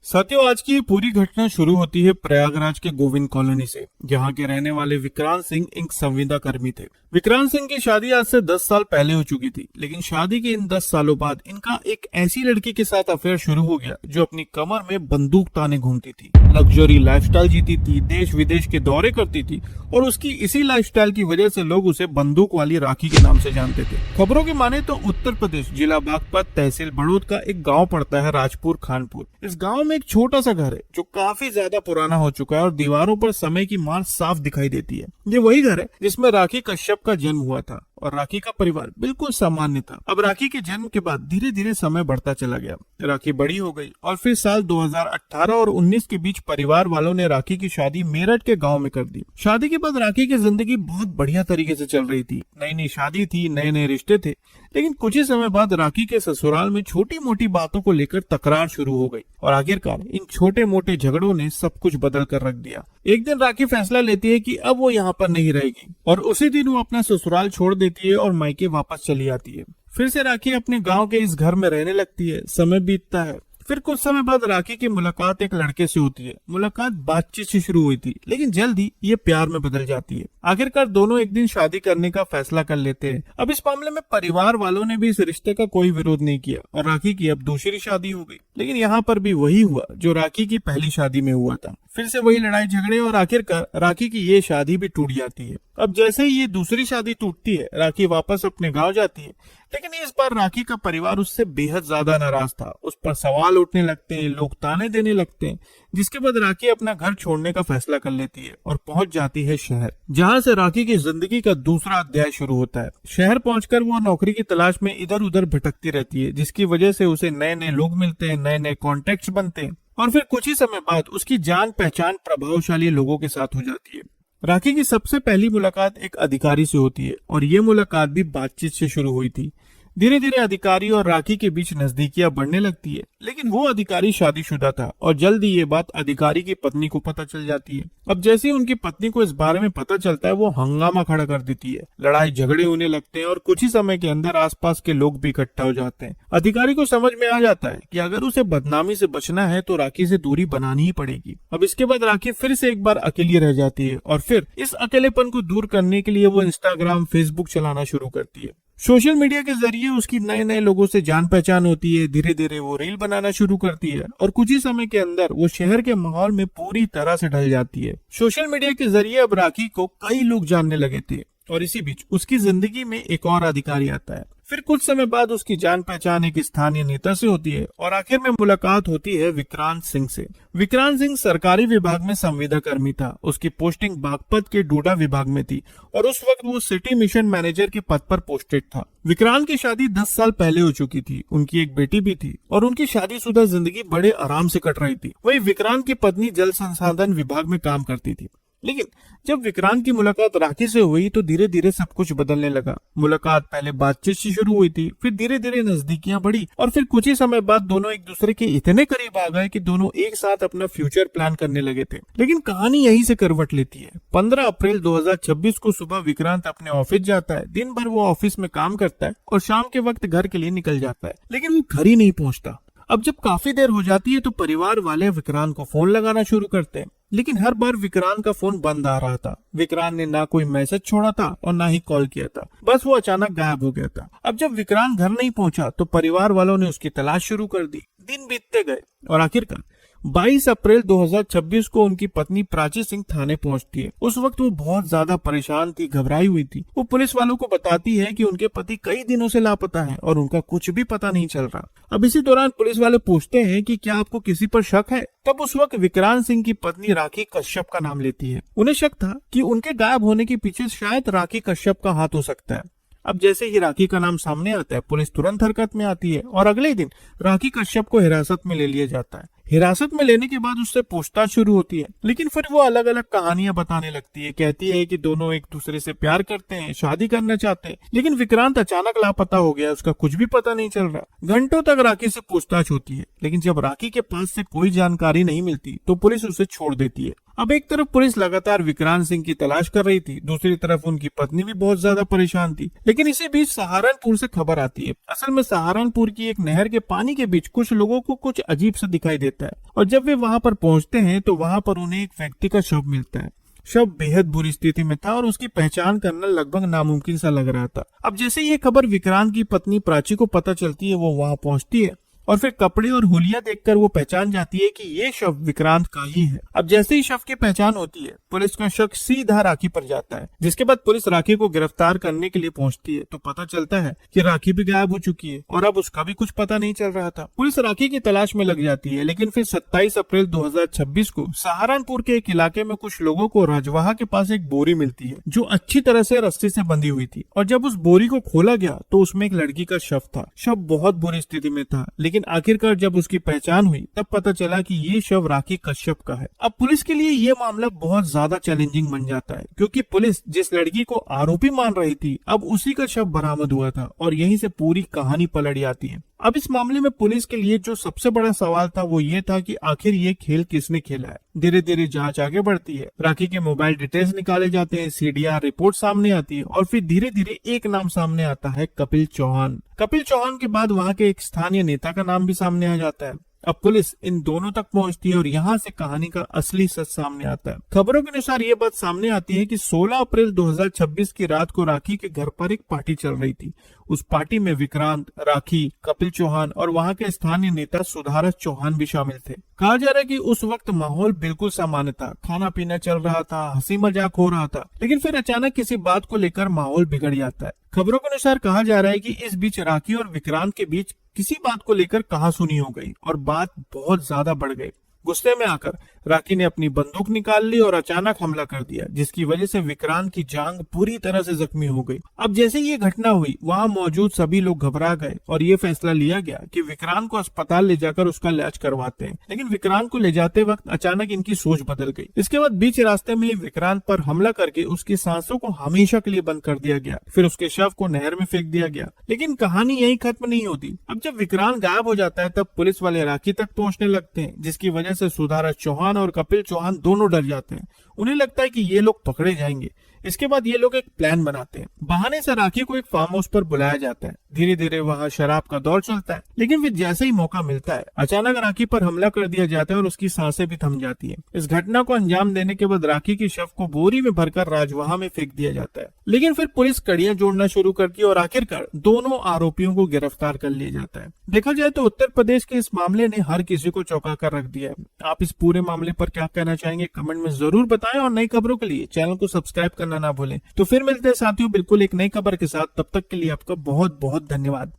साथियों, आज की ये पूरी घटना शुरू होती है प्रयागराज के गोविंद कॉलोनी से, जहां के रहने वाले विक्रांत सिंह एक संविदा कर्मी थे। विक्रांत सिंह की शादी आज से 10 साल पहले हो चुकी थी, लेकिन शादी के इन 10 सालों बाद इनका एक ऐसी लड़की के साथ अफेयर शुरू हो गया जो अपनी कमर में बंदूक ताने घूमती थी, लग्जरी लाइफस्टाइल जीती थी, देश विदेश के दौरे करती थी और उसकी इसी लाइफस्टाइल की वजह से लोग उसे बंदूक वाली राखी के नाम से जानते थे। खबरों की माने तो उत्तर प्रदेश जिला बागपत तहसील बड़ौद का एक गाँव पड़ता है राजपुर खानपुर। इस गाँव में एक छोटा सा घर है जो काफी ज्यादा पुराना हो चुका है और दीवारों पर समय की मार साफ दिखाई देती है। ये वही घर है जिसमें राखी कश्यप का जन्म हुआ था और राखी का परिवार बिल्कुल सामान्य था। अब राखी के जन्म के बाद धीरे धीरे समय बढ़ता चला गया, राखी बड़ी हो गई और फिर साल 2018 और 19 के बीच परिवार वालों ने राखी की शादी मेरठ के गांव में कर दी। शादी के बाद राखी की जिंदगी बहुत बढ़िया तरीके से चल रही थी। नई नई शादी थी, नए नए रिश्ते थे, लेकिन कुछ ही समय बाद राखी के ससुराल में छोटी मोटी बातों को लेकर तकरार शुरू हो गई और आखिरकार इन छोटे मोटे झगड़ों ने सब कुछ बदल कर रख दिया। एक दिन राखी फैसला लेती है कि अब वो यहाँ पर नहीं रहेगी और उसी दिन वो अपना ससुराल छोड़ देती है और मायके वापस चली आती है। फिर से राखी अपने गांव के इस घर में रहने लगती है। समय बीतता है। फिर कुछ समय बाद राखी की मुलाकात एक लड़के से होती है। मुलाकात बातचीत से शुरू हुई थी, लेकिन जल्द ही ये प्यार में बदल जाती है। आखिरकार दोनों एक दिन शादी करने का फैसला कर लेते हैं। अब इस मामले में परिवार वालों ने भी इस रिश्ते का कोई विरोध नहीं किया और राखी की अब दूसरी शादी हो गई। लेकिन यहाँ पर भी वही हुआ जो राखी की पहली शादी में हुआ था। फिर से वही लड़ाई झगड़े और आखिरकार राखी की ये शादी भी टूट जाती है। अब जैसे ही ये दूसरी शादी टूटती है, राखी वापस अपने गांव जाती है, लेकिन इस बार राखी का परिवार उससे बेहद ज्यादा नाराज था। उस पर सवाल उठने लगते हैं, लोग ताने देने लगते हैं, जिसके बाद राखी अपना घर छोड़ने का फैसला कर लेती है और पहुंच जाती है शहर, जहां से राखी की जिंदगी का दूसरा अध्याय शुरू होता है। शहर पहुंचकर वो नौकरी की तलाश में इधर उधर भटकती रहती है, जिसकी वजह से उसे नए नए लोग मिलते हैं, नए नए कॉन्टेक्ट बनते हैं और फिर कुछ ही समय बाद उसकी जान पहचान प्रभावशाली लोगों के साथ हो जाती है। राखी की सबसे पहली मुलाकात एक अधिकारी से होती है और ये मुलाकात भी बातचीत से शुरू हुई थी। धीरे धीरे अधिकारी और राखी के बीच नजदीकियां बढ़ने लगती है, लेकिन वो अधिकारी शादीशुदा था और जल्द ही ये बात अधिकारी की पत्नी को पता चल जाती है। अब जैसे ही उनकी पत्नी को इस बारे में पता चलता है, वो हंगामा खड़ा कर देती है। लड़ाई झगड़े होने लगते हैं और कुछ ही समय के अंदर आसपास के लोग भी इकट्ठा हो जाते हैं। अधिकारी को समझ में आ जाता है कि अगर उसे बदनामी से बचना है तो राखी से दूरी बनानी ही पड़ेगी। अब इसके बाद राखी फिर से एक बार अकेली रह जाती है और फिर इस अकेलेपन को दूर करने के लिए वो इंस्टाग्राम, फेसबुक चलाना शुरू करती है। सोशल मीडिया के जरिए उसकी नए नए लोगों से जान पहचान होती है। धीरे धीरे वो रील बनाना शुरू करती है और कुछ ही समय के अंदर वो शहर के माहौल में पूरी तरह से ढल जाती है। सोशल मीडिया के जरिए अब राखी को कई लोग जानने लगे थे और इसी बीच उसकी जिंदगी में एक और अधिकारी आता है। फिर कुछ समय बाद उसकी जान पहचान एक स्थानीय नेता से होती है और आखिर में मुलाकात होती है विक्रांत सिंह से। विक्रांत सिंह सरकारी विभाग में संविदा कर्मी था। उसकी पोस्टिंग बागपत के डोडा विभाग में थी और उस वक्त वो सिटी मिशन मैनेजर के पद पर पोस्टेड था। विक्रांत की शादी 10 साल पहले हो चुकी थी। उनकी एक बेटी भी थी और उनकी शादीशुदा जिंदगी बड़े आराम से कट रही थी। वही विक्रांत की पत्नी जल संसाधन विभाग में काम करती थी। लेकिन जब विक्रांत की मुलाकात राखी से हुई तो धीरे धीरे सब कुछ बदलने लगा। मुलाकात पहले बातचीत से शुरू हुई थी, फिर धीरे धीरे नजदीकियां बढ़ी और फिर कुछ ही समय बाद दोनों एक दूसरे के इतने करीब आ गए कि दोनों एक साथ अपना फ्यूचर प्लान करने लगे थे। लेकिन कहानी यहीं से करवट लेती है। 15 अप्रैल 2026 को सुबह विक्रांत अपने ऑफिस जाता है। दिन भर वो ऑफिस में काम करता है और शाम के वक्त घर के लिए निकल जाता है, लेकिन वो घर ही नहीं पहुंचता। अब जब काफी देर हो जाती है तो परिवार वाले विक्रांत को फोन लगाना शुरू करते हैं, लेकिन हर बार विक्रांत का फोन बंद आ रहा था। विक्रांत ने ना कोई मैसेज छोड़ा था और ना ही कॉल किया था, बस वो अचानक गायब हो गया था। अब जब विक्रांत घर नहीं पहुंचा तो परिवार वालों ने उसकी तलाश शुरू कर दी। दिन बीतते गए और आखिरकार 22 अप्रैल 2026 को उनकी पत्नी प्राची सिंह थाने पहुंचती है। उस वक्त वो बहुत ज्यादा परेशान थी, घबराई हुई थी। वो पुलिस वालों को बताती है कि उनके पति कई दिनों से लापता है और उनका कुछ भी पता नहीं चल रहा। अब इसी दौरान पुलिस वाले पूछते हैं कि क्या आपको किसी पर शक है। तब उस वक्त विक्रांत सिंह की पत्नी राखी कश्यप का नाम लेती है। उन्हें शक था कि उनके गायब होने के पीछे शायद राखी कश्यप का हाथ हो सकता है। अब जैसे ही राखी का नाम सामने आता है, पुलिस तुरंत हरकत में आती है और अगले दिन राखी कश्यप को हिरासत में ले लिया जाता है। हिरासत में लेने के बाद उससे पूछताछ शुरू होती है, लेकिन फिर वो अलग अलग कहानियां बताने लगती है। कहती है कि दोनों एक दूसरे से प्यार करते हैं, शादी करना चाहते हैं, लेकिन विक्रांत अचानक लापता हो गया, उसका कुछ भी पता नहीं चल रहा। घंटों तक राखी से पूछताछ होती है, लेकिन जब राखी के पास से कोई जानकारी नहीं मिलती तो पुलिस उसे छोड़ देती है। अब एक तरफ पुलिस लगातार विक्रांत सिंह की तलाश कर रही थी, दूसरी तरफ उनकी पत्नी भी बहुत ज्यादा परेशान थी। लेकिन इसी बीच सहारनपुर से खबर आती है। असल में सहारनपुर की एक नहर के पानी के बीच कुछ लोगों को कुछ अजीब सा दिखाई देता है, और जब वे वहां पर पहुंचते हैं तो वहां पर उन्हें एक व्यक्ति का शव मिलता है। शव बेहद बुरी स्थिति में था और उसकी पहचान करना लगभग नामुमकिन सा लग रहा था। अब जैसे ये खबर विक्रांत की पत्नी प्राची को पता चलती है, वो वहां पहुंचती है और फिर कपड़े और हुलिया देखकर वो पहचान जाती है कि ये शव विक्रांत का ही है। अब जैसे ही शव की पहचान होती है, पुलिस का शक सीधा राखी पर जाता है, जिसके बाद पुलिस राखी को गिरफ्तार करने के लिए पहुंचती है तो पता चलता है कि राखी भी गायब हो चुकी है और अब उसका भी कुछ पता नहीं चल रहा था। पुलिस राखी की तलाश में लग जाती है, लेकिन फिर 27 अप्रैल 2026 को सहारनपुर के एक इलाके में कुछ लोगों को रजवाहा के पास एक बोरी मिलती है जो अच्छी तरह से रस्सी से बंधी हुई थी, और जब उस बोरी को खोला गया तो उसमें एक लड़की का शव था। शव बहुत बुरी स्थिति में था, लेकिन आखिरकार जब उसकी पहचान हुई तब पता चला कि ये शव राखी कश्यप का है। अब पुलिस के लिए ये मामला बहुत ज्यादा चैलेंजिंग बन जाता है, क्योंकि पुलिस जिस लड़की को आरोपी मान रही थी अब उसी का शव बरामद हुआ था, और यहीं से पूरी कहानी पलट जाती है। अब इस मामले में पुलिस के लिए जो सबसे बड़ा सवाल था वो ये था कि आखिर ये खेल किसने खेला है। धीरे धीरे जांच आगे बढ़ती है, राखी के मोबाइल डिटेल्स निकाले जाते हैं, सीडीआर रिपोर्ट सामने आती है, और फिर धीरे धीरे एक नाम सामने आता है, कपिल चौहान। कपिल चौहान के बाद वहाँ के एक स्थानीय नेता का नाम भी सामने आ जाता है। अब पुलिस इन दोनों तक पहुंचती है और यहाँ से कहानी का असली सच सामने आता है। खबरों के अनुसार ये बात सामने आती है कि 16 अप्रैल 2026 की रात को राखी के घर पर एक पार्टी चल रही थी। उस पार्टी में विक्रांत, राखी, कपिल चौहान और वहाँ के स्थानीय नेता सुधारस चौहान भी शामिल थे। कहा जा रहा है कि उस वक्त माहौल बिल्कुल सामान्य था, खाना पीना चल रहा था, हंसी मजाक हो रहा था, लेकिन फिर अचानक किसी बात को लेकर माहौल बिगड़ जाता है। खबरों के अनुसार कहा जा रहा है कि इस बीच राखी और विक्रांत के बीच किसी बात को लेकर कहासुनी हो गई और बात बहुत ज्यादा बढ़ गई। गुस्से में आकर राखी ने अपनी बंदूक निकाल ली और अचानक हमला कर दिया, जिसकी वजह से विक्रांत की जांघ पूरी तरह से जख्मी हो गई। अब जैसे ये घटना हुई, वहाँ मौजूद सभी लोग घबरा गए और ये फैसला लिया गया कि विक्रांत को अस्पताल ले जाकर उसका इलाज करवाते हैं। लेकिन विक्रांत को ले जाते वक्त अचानक इनकी सोच बदल गई। इसके बाद बीच रास्ते में विक्रांत पर हमला करके उसकी सांसों को हमेशा के लिए बंद कर दिया गया। फिर उसके शव को नहर में फेंक दिया गया। लेकिन कहानी यही खत्म नहीं होती। अब जब विक्रांत गायब हो जाता है तब पुलिस वाले राखी तक पहुंचने लगते हैं, जिसकी वजह से सुधारस चौहान और कपिल चौहान दोनों डर जाते हैं। उन्हें लगता है कि ये लोग पकड़े जाएंगे। इसके बाद ये लोग एक प्लान बनाते हैं। बहाने से राखी को एक फार्म हाउस पर बुलाया जाता है। धीरे धीरे वहाँ शराब का दौर चलता है, लेकिन फिर जैसे ही मौका मिलता है अचानक राखी पर हमला कर दिया जाता है और उसकी सांसें भी थम जाती है। इस घटना को अंजाम देने के बाद राखी के शव को बोरी में भरकर राजवाहा में फेंक दिया जाता है। लेकिन फिर पुलिस कड़ियां जोड़ना शुरू करती है और आखिरकार दोनों आरोपियों को गिरफ्तार कर लिया जाता है। देखा जाए तो उत्तर प्रदेश के इस मामले ने हर किसी को चौंका कर रख दिया है। आप इस पूरे मामले पर क्या कहना चाहेंगे, कमेंट में जरूर बताएं, और नई खबरों के लिए चैनल को सब्सक्राइब करना ना भूलें। तो फिर मिलते हैं साथियों बिल्कुल एक नई खबर के साथ। तब तक के लिए आपका बहुत बहुत धन्यवाद।